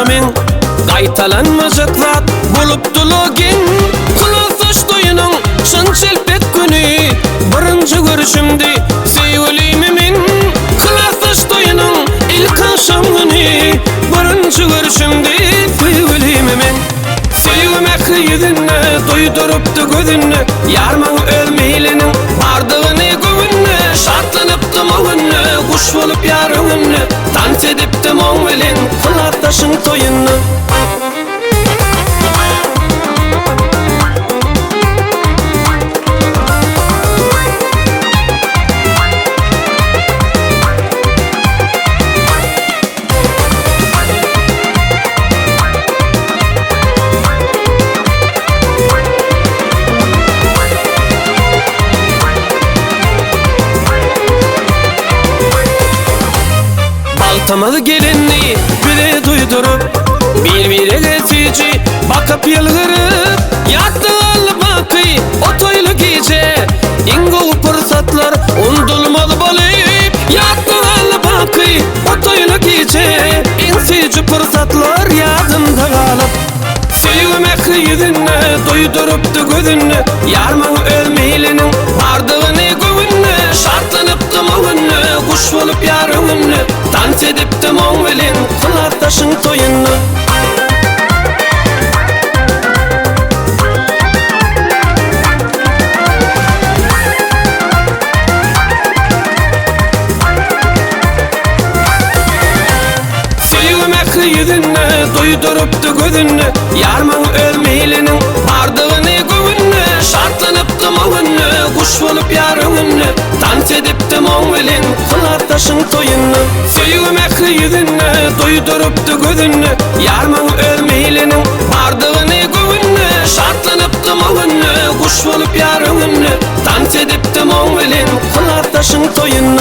men Qaytalanmajak zat bolupdylo gen Kulasaş toyunyň şyn çelpek güni Birinji görüşümdi sevgilimi men Kulasaş toyunyň ilk akşam güni Birinji görüşümdi sevgilimi men Sevmek yüzüne doydurupdy gözüne Yarmaň ölmeýliniň bardygyny göwünne Şartlanypdym o günne kuş bolup ýarynne Dans edipdim oň bilen kulasaşyň toyuny Baltamalı gelinni bire duydurup Bir-bire geçici bakıp yılgırıp Yattı alı bakıy o toylu gece İngol fırsatlar undulmalı bolayıp Yattı alı bakıy o toylu gece İnsici fırsatlar yadımda kalıp Sevmek yüzüne doydurupdu gözünü Yarmaň ölmeýliniň bardygyny göwünne Şartlanypdym o günne kuş bolup ýarynne Dans edipdim oň bilen kulasaşyň toyuny Sevmek yüzüne doydurupdy gözünü Yarmaň ölmeýliniň bardygyny göwünne Şartlanypdym o günne kuş bolup ýarynne Dans edipdim oň bilen kulasaşyň toyuny Sevmek yüzüne doydurupdy gözünü Yarmaň ölmeýliniň bardygyny göwünne Şartlanypdym o günne kuş bolup ýarynne Dans edipdim oň bilen kulasaşyň toyuny